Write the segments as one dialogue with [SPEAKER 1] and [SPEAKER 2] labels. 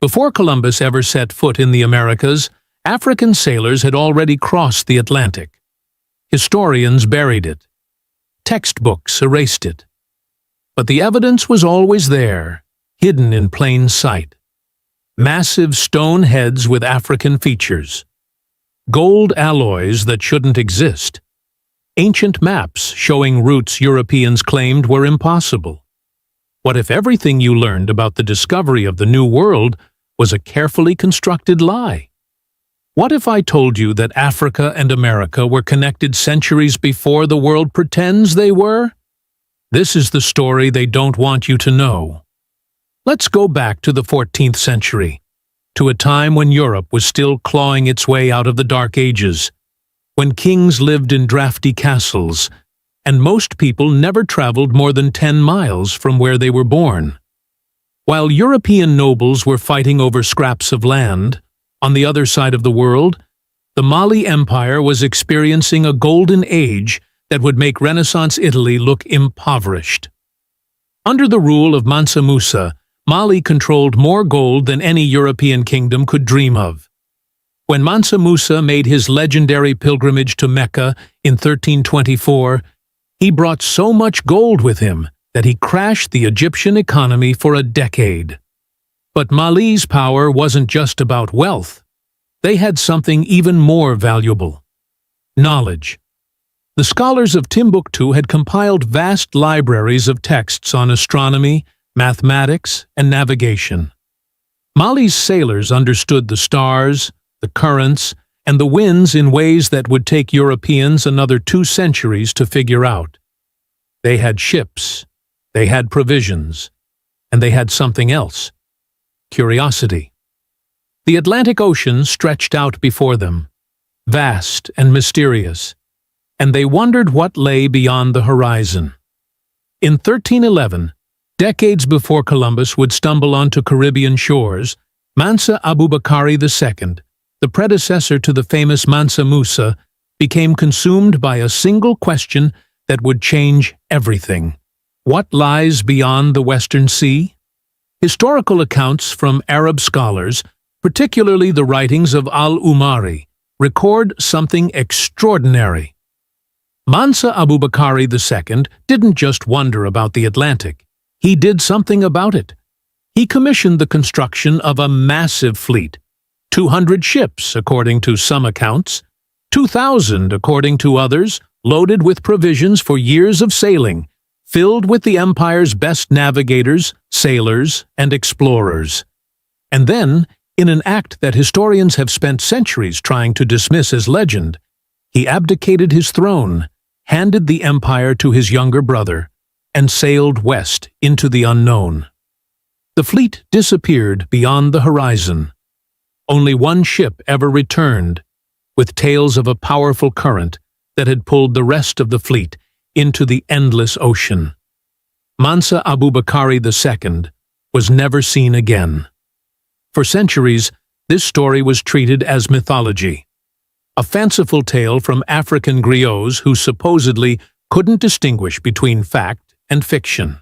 [SPEAKER 1] Before Columbus ever set foot in the Americas, African sailors had already crossed the Atlantic. Historians buried it. Textbooks erased it. But the evidence was always there, hidden in plain sight. Massive stone heads with African features. Gold alloys that shouldn't exist. Ancient maps showing routes Europeans claimed were impossible. What if everything you learned about the discovery of the New World was a carefully constructed lie? What if I told you that Africa and America were connected centuries before the world pretends they were? This is the story they don't want you to know. Let's go back to the 14th century, to a time when Europe was still clawing its way out of the Dark Ages, when kings lived in drafty castles, and most people never traveled more than 10 miles from where they were born. While European nobles were fighting over scraps of land, on the other side of the world, the Mali Empire was experiencing a golden age that would make Renaissance Italy look impoverished. Under the rule of Mansa Musa, Mali controlled more gold than any European kingdom could dream of. When Mansa Musa made his legendary pilgrimage to Mecca in 1324, he brought so much gold with him that he crashed the Egyptian economy for a decade. But Mali's power wasn't just about wealth. They had something even more valuable: knowledge. The scholars of Timbuktu had compiled vast libraries of texts on astronomy, mathematics, and navigation. Mali's sailors understood the stars, the currents, and the winds in ways that would take Europeans another 2 centuries to figure out. They had ships, they had provisions, and they had something else: curiosity. The Atlantic Ocean stretched out before them, vast and mysterious, and they wondered what lay beyond the horizon. In 1311, decades before Columbus would stumble onto Caribbean shores, Mansa Abubakari II, the predecessor to the famous Mansa Musa, became consumed by a single question that would change everything. What lies beyond the Western Sea? Historical accounts from Arab scholars, particularly the writings of al-Umari, record something extraordinary. Mansa Abubakari II didn't just wonder about the Atlantic. He did something about it. He commissioned the construction of a massive fleet, 200 ships according to some accounts, 2,000 according to others, loaded with provisions for years of sailing, filled with the empire's best navigators, sailors, and explorers. And then, in an act that historians have spent centuries trying to dismiss as legend, he abdicated his throne, handed the empire to his younger brother, and sailed west into the unknown. The fleet disappeared beyond the horizon. Only one ship ever returned, with tales of a powerful current that had pulled the rest of the fleet into the endless ocean. Mansa Abubakari II was never seen again. For centuries, this story was treated as mythology, a fanciful tale from African griots who supposedly couldn't distinguish between fact and fiction.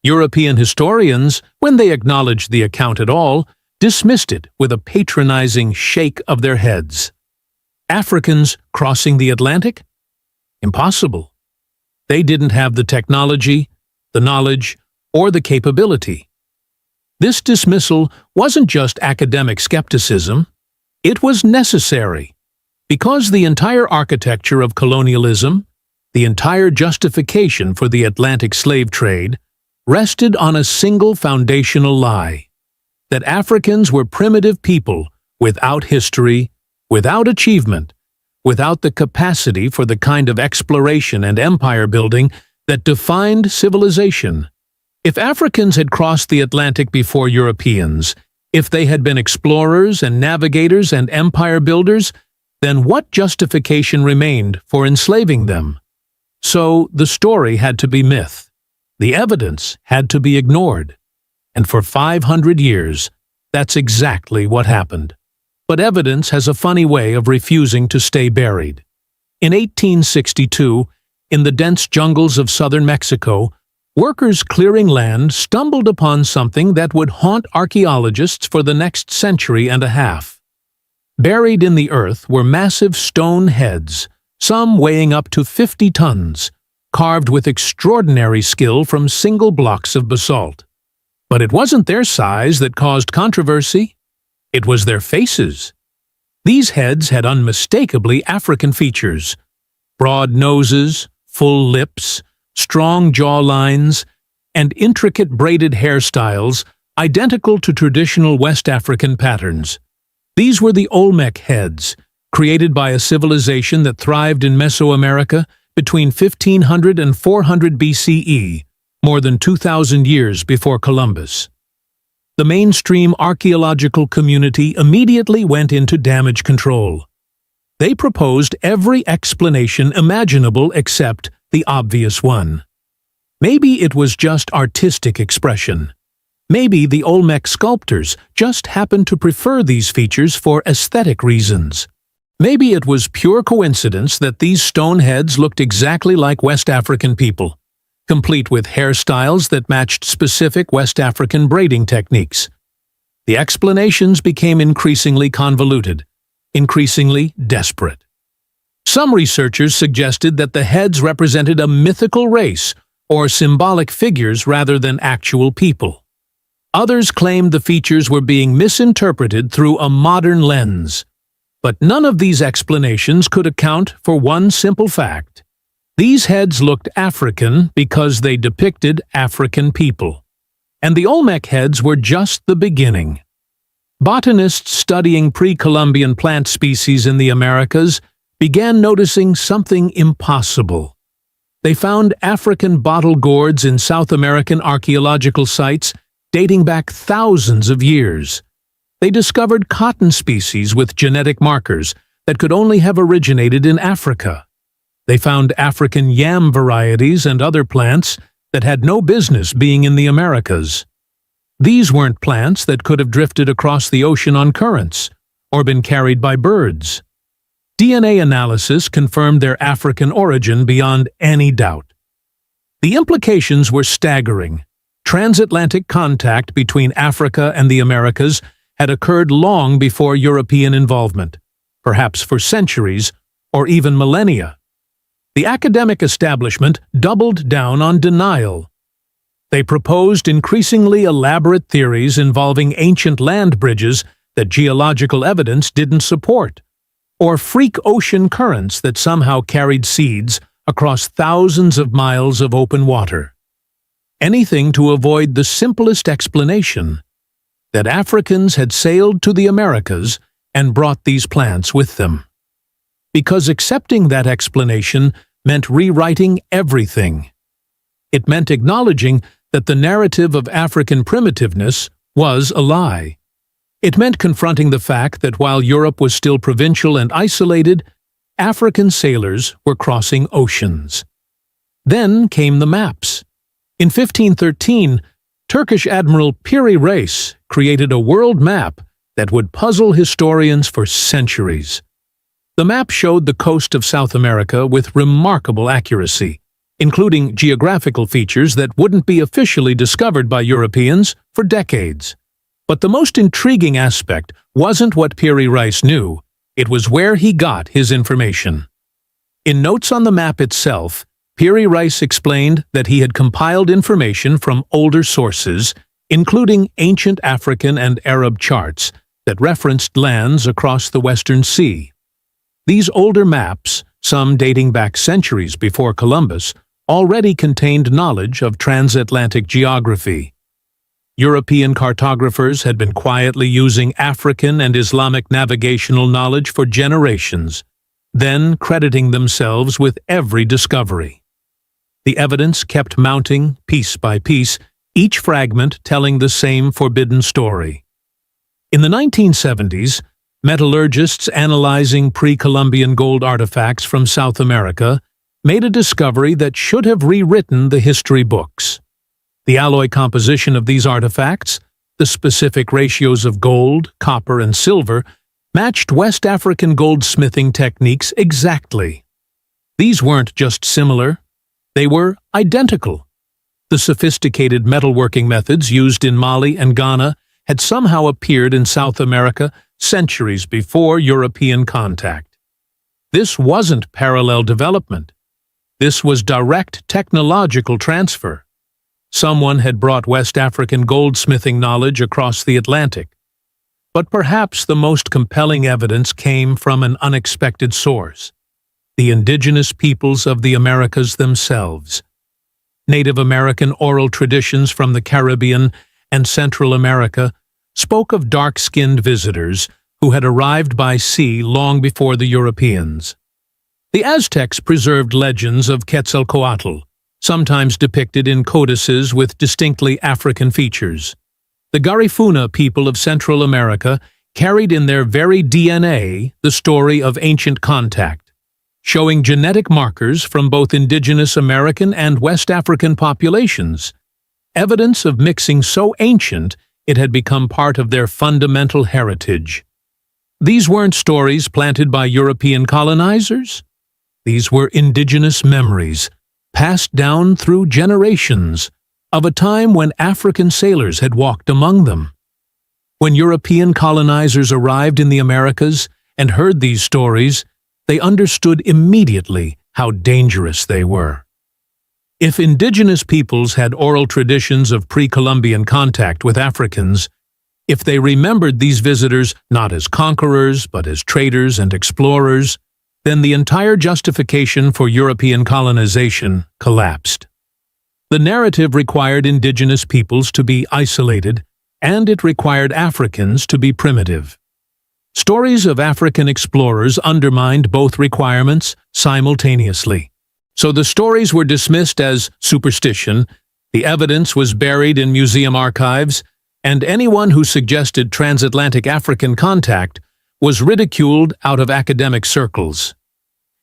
[SPEAKER 1] European historians, when they acknowledged the account at all, dismissed it with a patronizing shake of their heads. Africans crossing the Atlantic? Impossible. They didn't have the technology, the knowledge, or the capability. This dismissal wasn't just academic skepticism. It was necessary, because the entire architecture of colonialism, the entire justification for the Atlantic slave trade, rested on a single foundational lie: that Africans were primitive people without history, without achievement, without the capacity for the kind of exploration and empire building that defined civilization. If Africans had crossed the Atlantic before Europeans, if they had been explorers and navigators and empire builders, then what justification remained for enslaving them? So the story had to be myth. The evidence had to be ignored. And for 500 years, that's exactly what happened. But evidence has a funny way of refusing to stay buried. In 1862, in the dense jungles of southern Mexico, Workers clearing land stumbled upon something that would haunt archaeologists for the next century and a half. Buried in the earth were massive stone heads, some weighing up to 50 tons, carved with extraordinary skill from single blocks of basalt. But it wasn't their size that caused controversy. It was their faces. These heads had unmistakably African features: broad noses, full lips, strong jaw lines, and intricate braided hairstyles identical to traditional West African patterns. These were the Olmec heads, created by a civilization that thrived in Mesoamerica between 1500 and 400 BCE, more than 2,000 years before Columbus. The mainstream archaeological community immediately went into damage control. They proposed every explanation imaginable except the obvious one. Maybe it was just artistic expression. Maybe the Olmec sculptors just happened to prefer these features for aesthetic reasons. Maybe it was pure coincidence that these stone heads looked exactly like West African people, complete with hairstyles that matched specific West African braiding techniques. The explanations became increasingly convoluted, increasingly desperate. Some researchers suggested that the heads represented a mythical race or symbolic figures rather than actual people. Others claimed the features were being misinterpreted through a modern lens. But none of these explanations could account for one simple fact. These heads looked African because they depicted African people. And the Olmec heads were just the beginning. Botanists studying pre-Columbian plant species in the Americas began noticing something impossible. They found African bottle gourds in South American archaeological sites dating back thousands of years. They discovered cotton species with genetic markers that could only have originated in Africa. They found African yam varieties and other plants that had no business being in the Americas. These weren't plants that could have drifted across the ocean on currents or been carried by birds. DNA analysis confirmed their African origin beyond any doubt. The implications were staggering. Transatlantic contact between Africa and the Americas had occurred long before European involvement, perhaps for centuries or even millennia. The academic establishment doubled down on denial. They proposed increasingly elaborate theories involving ancient land bridges that geological evidence didn't support, or freak ocean currents that somehow carried seeds across thousands of miles of open water. Anything to avoid the simplest explanation: that Africans had sailed to the Americas and brought these plants with them. Because accepting that explanation meant rewriting everything. It meant acknowledging that the narrative of African primitiveness was a lie. It meant confronting the fact that while Europe was still provincial and isolated, African sailors were crossing oceans. Then came the maps. In 1513, Turkish Admiral Piri Reis created a world map that would puzzle historians for centuries. The map showed the coast of South America with remarkable accuracy, including geographical features that wouldn't be officially discovered by Europeans for decades. But the most intriguing aspect wasn't what Piri Reis knew, it was where he got his information. In notes on the map itself, Piri Reis explained that he had compiled information from older sources, including ancient African and Arab charts that referenced lands across the Western Sea. These older maps, some dating back centuries before Columbus, already contained knowledge of transatlantic geography. European cartographers had been quietly using African and Islamic navigational knowledge for generations, then crediting themselves with every discovery. The evidence kept mounting piece by piece, each fragment telling the same forbidden story. In the 1970s, metallurgists analyzing pre-Columbian gold artifacts from South America made a discovery that should have rewritten the history books. The alloy composition of these artifacts, the specific ratios of gold, copper, and silver, matched West African goldsmithing techniques exactly. These weren't just similar, they were identical. The sophisticated metalworking methods used in Mali and Ghana had somehow appeared in South America centuries before European contact. This wasn't parallel development. This was direct technological transfer. Someone had brought West African goldsmithing knowledge across the Atlantic. But perhaps the most compelling evidence came from an unexpected source: the indigenous peoples of the Americas themselves. Native American oral traditions from the Caribbean and Central America spoke of dark-skinned visitors who had arrived by sea long before the Europeans. The Aztecs preserved legends of Quetzalcoatl, sometimes depicted in codices with distinctly African features. The Garifuna people of Central America carried in their very DNA the story of ancient contact, showing genetic markers from both indigenous American and West African populations, evidence of mixing so ancient it had become part of their fundamental heritage. These weren't stories planted by European colonizers. These were indigenous memories, passed down through generations, of a time when African sailors had walked among them. When European colonizers arrived in the Americas and heard these stories, they understood immediately how dangerous they were. If indigenous peoples had oral traditions of pre-Columbian contact with Africans, if they remembered these visitors not as conquerors but as traders and explorers, then the entire justification for European colonization collapsed. The narrative required indigenous peoples to be isolated, and it required Africans to be primitive. Stories of African explorers undermined both requirements simultaneously. So the stories were dismissed as superstition, the evidence was buried in museum archives, and anyone who suggested transatlantic African contact was ridiculed out of academic circles.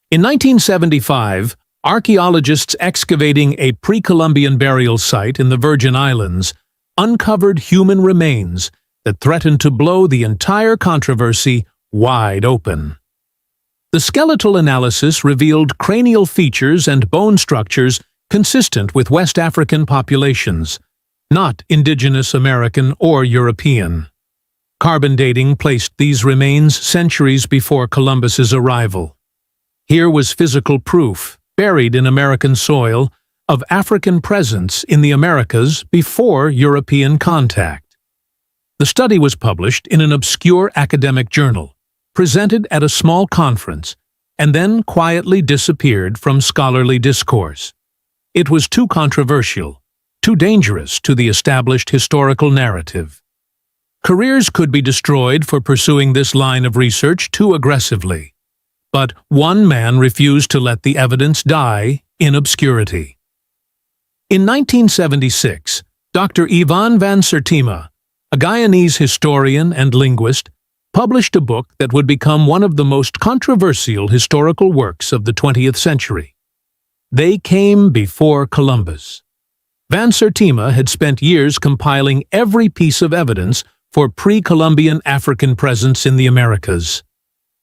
[SPEAKER 1] In 1975, archaeologists excavating a pre-Columbian burial site in the Virgin Islands uncovered human remains that threatened to blow the entire controversy wide open. The skeletal analysis revealed cranial features and bone structures consistent with West African populations, not indigenous American or European. Carbon dating placed these remains centuries before Columbus's arrival. Here was physical proof, buried in American soil, of African presence in the Americas before European contact. The study was published in an obscure academic journal, presented at a small conference, and then quietly disappeared from scholarly discourse. It was too controversial, too dangerous to the established historical narrative. Careers could be destroyed for pursuing this line of research too aggressively. But one man refused to let the evidence die in obscurity. In 1976, Dr. Ivan van Sertima, a Guyanese historian and linguist, published a book that would become one of the most controversial historical works of the 20th century. They Came Before Columbus. Van Sertima had spent years compiling every piece of evidence for pre-Columbian African presence in the Americas.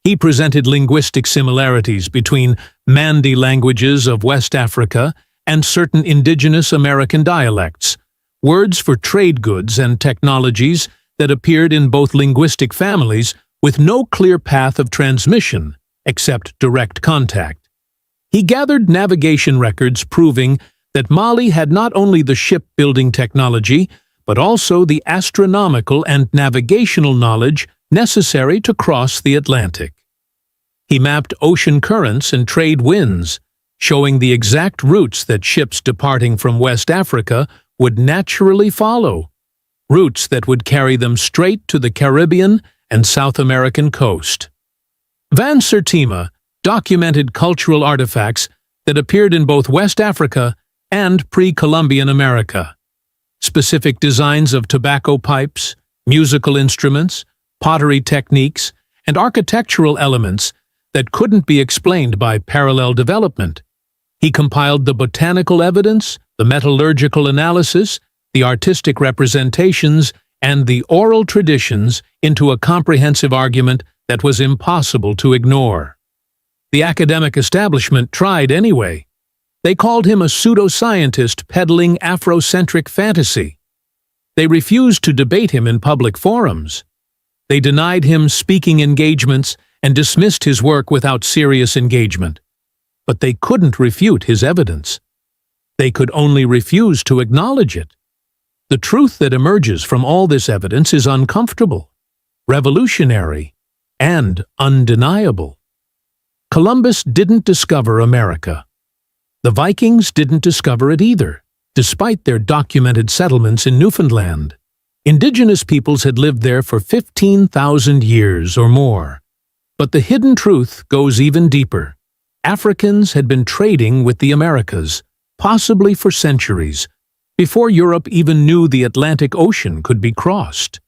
[SPEAKER 1] He presented linguistic similarities between Mandi languages of West Africa and certain indigenous American dialects, words for trade goods and technologies that appeared in both linguistic families with no clear path of transmission except direct contact. He gathered navigation records proving that Mali had not only the shipbuilding technology, but also the astronomical and navigational knowledge necessary to cross the Atlantic. He mapped ocean currents and trade winds, showing the exact routes that ships departing from West Africa would naturally follow, routes that would carry them straight to the Caribbean and South American coast. Van Sertima documented cultural artifacts that appeared in both West Africa and pre-Columbian America. Specific designs of tobacco pipes, musical instruments, pottery techniques, and architectural elements that couldn't be explained by parallel development. He compiled the botanical evidence, the metallurgical analysis, the artistic representations, and the oral traditions into a comprehensive argument that was impossible to ignore. The academic establishment tried anyway. They called him a pseudoscientist peddling Afrocentric fantasy. They refused to debate him in public forums. They denied him speaking engagements and dismissed his work without serious engagement. But they couldn't refute his evidence. They could only refuse to acknowledge it. The truth that emerges from all this evidence is uncomfortable, revolutionary, and undeniable. Columbus didn't discover America. The Vikings didn't discover it either, despite their documented settlements in Newfoundland. Indigenous peoples had lived there for 15,000 years or more. But the hidden truth goes even deeper. Africans had been trading with the Americas, possibly for centuries, before Europe even knew the Atlantic Ocean could be crossed.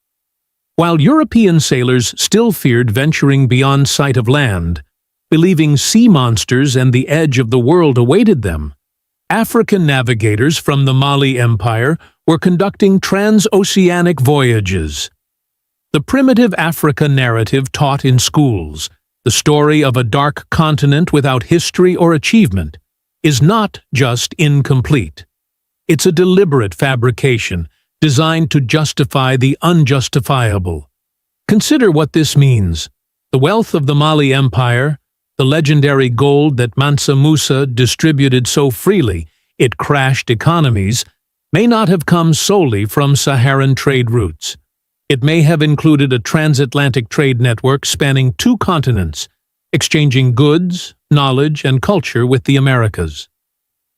[SPEAKER 1] While European sailors still feared venturing beyond sight of land, believing sea monsters and the edge of the world awaited them, African navigators from the Mali Empire were conducting transoceanic voyages. The primitive Africa narrative taught in schools, the story of a dark continent without history or achievement, is not just incomplete. It's a deliberate fabrication designed to justify the unjustifiable. Consider what this means. The wealth of the Mali Empire, the legendary gold that Mansa Musa distributed so freely it crashed economies, may not have come solely from Saharan trade routes. It may have included a transatlantic trade network spanning 2 continents, exchanging goods, knowledge, and culture with the Americas.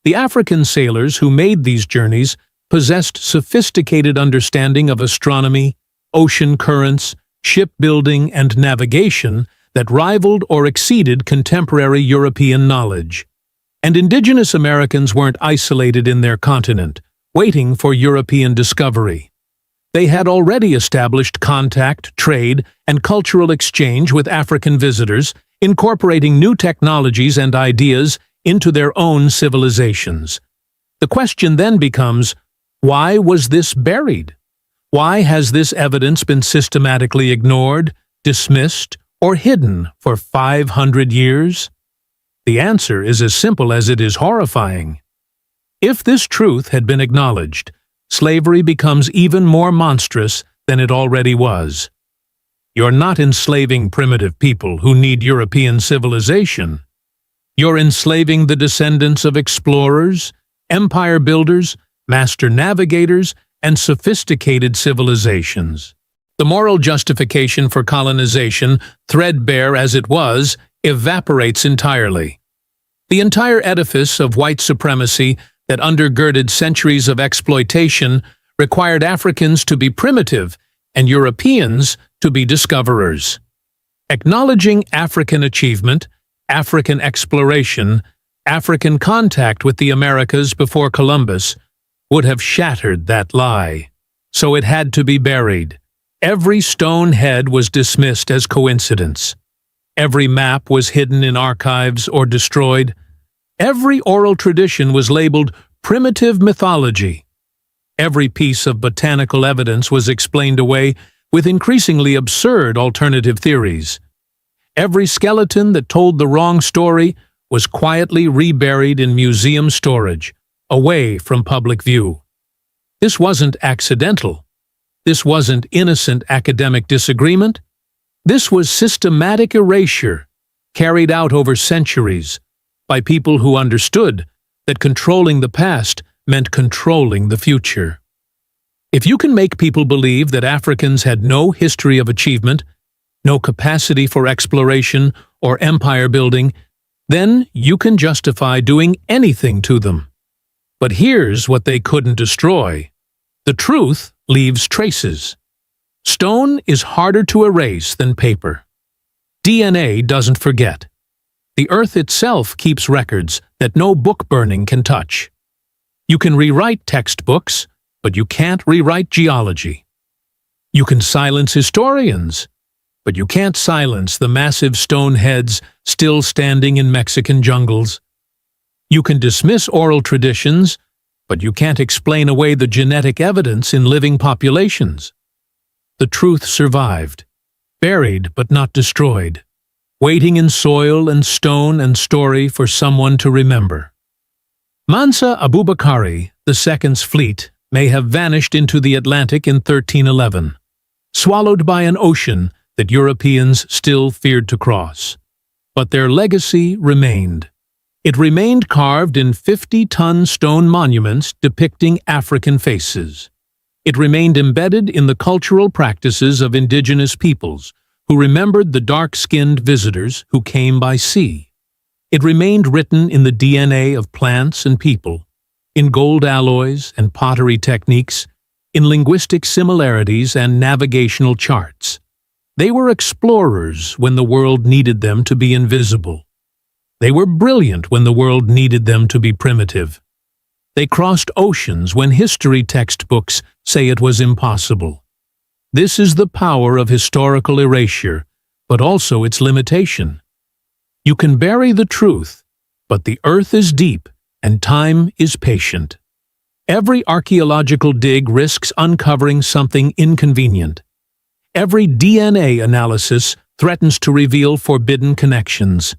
[SPEAKER 1] The African sailors who made these journeys possessed sophisticated understanding of astronomy, ocean currents, shipbuilding, and navigation that rivaled or exceeded contemporary European knowledge. And indigenous Americans weren't isolated in their continent, waiting for European discovery. They had already established contact, trade, and cultural exchange with African visitors, incorporating new technologies and ideas into their own civilizations. The question then becomes, why was this buried? Why has this evidence been systematically ignored, dismissed, or hidden for 500 years? The answer is as simple as it is horrifying. If this truth had been acknowledged, slavery becomes even more monstrous than it already was. You're not enslaving primitive people who need European civilization. You're enslaving the descendants of explorers, empire builders, master navigators, and sophisticated civilizations. The moral justification for colonization, threadbare as it was, evaporates entirely. The entire edifice of white supremacy that undergirded centuries of exploitation required Africans to be primitive and Europeans to be discoverers. Acknowledging African achievement, African exploration, African contact with the Americas before Columbus would have shattered that lie. So it had to be buried. Every stone head was dismissed as coincidence. Every map was hidden in archives or destroyed. Every oral tradition was labeled primitive mythology. Every piece of botanical evidence was explained away with increasingly absurd alternative theories. Every skeleton that told the wrong story was quietly reburied in museum storage, away from public view. This wasn't accidental. This wasn't innocent academic disagreement. This was systematic erasure, carried out over centuries, by people who understood that controlling the past meant controlling the future. If you can make people believe that Africans had no history of achievement, no capacity for exploration or empire building, then you can justify doing anything to them. But here's what they couldn't destroy. The truth leaves traces. Stone is harder to erase than paper. DNA doesn't forget. The earth itself keeps records that no book burning can touch. You can rewrite textbooks, but you can't rewrite geology. You can silence historians, but you can't silence the massive stone heads still standing in Mexican jungles. You can dismiss oral traditions, but you can't explain away the genetic evidence in living populations. The truth survived, buried but not destroyed, waiting in soil and stone and story for someone to remember. Mansa Abubakari II's fleet may have vanished into the Atlantic in 1311, swallowed by an ocean that Europeans still feared to cross. But their legacy remained. It remained carved in 50-ton stone monuments depicting African faces. It remained embedded in the cultural practices of indigenous peoples who remembered the dark-skinned visitors who came by sea. It remained written in the DNA of plants and people, in gold alloys and pottery techniques, in linguistic similarities and navigational charts. They were explorers when the world needed them to be invisible. They were brilliant when the world needed them to be primitive. They crossed oceans when history textbooks say it was impossible. This is the power of historical erasure, but also its limitation. You can bury the truth, but the earth is deep and time is patient. Every archaeological dig risks uncovering something inconvenient. Every DNA analysis threatens to reveal forbidden connections.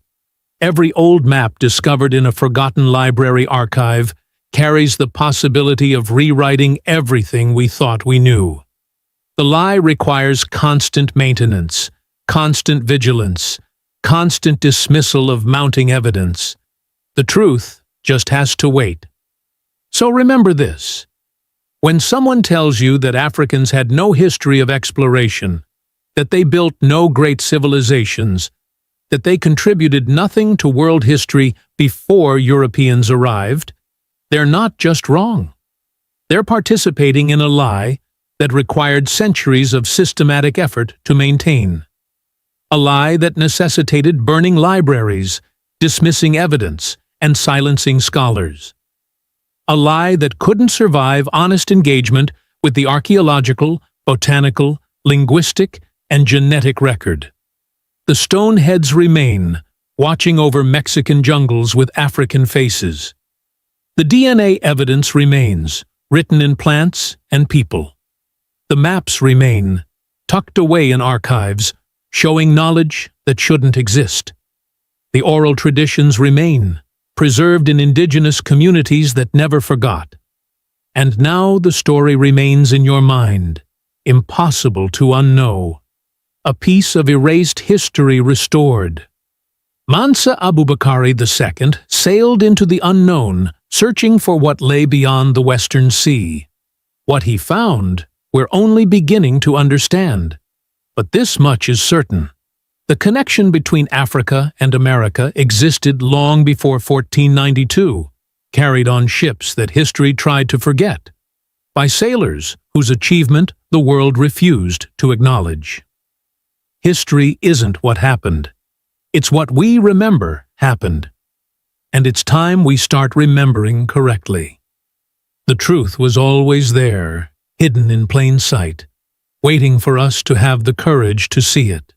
[SPEAKER 1] Every old map discovered in a forgotten library archive carries the possibility of rewriting everything we thought we knew. The lie requires constant maintenance, constant vigilance, constant dismissal of mounting evidence. The truth just has to wait. So remember this. When someone tells you that Africans had no history of exploration, that they built no great civilizations, that they contributed nothing to world history before Europeans arrived, they're not just wrong. They're participating in a lie that required centuries of systematic effort to maintain. A lie that necessitated burning libraries, dismissing evidence, and silencing scholars. A lie that couldn't survive honest engagement with the archaeological, botanical, linguistic, and genetic record. The stone heads remain, watching over Mexican jungles with African faces. The DNA evidence remains, written in plants and people. The maps remain, tucked away in archives, showing knowledge that shouldn't exist. The oral traditions remain, preserved in indigenous communities that never forgot. And now the story remains in your mind, impossible to unknow. A piece of erased history restored. Mansa Abubakari II sailed into the unknown, searching for what lay beyond the Western Sea. What he found, we're only beginning to understand. But this much is certain. The connection between Africa and America existed long before 1492, carried on ships that history tried to forget, by sailors whose achievement the world refused to acknowledge. History isn't what happened. It's what we remember happened. And it's time we start remembering correctly. The truth was always there, hidden in plain sight, waiting for us to have the courage to see it.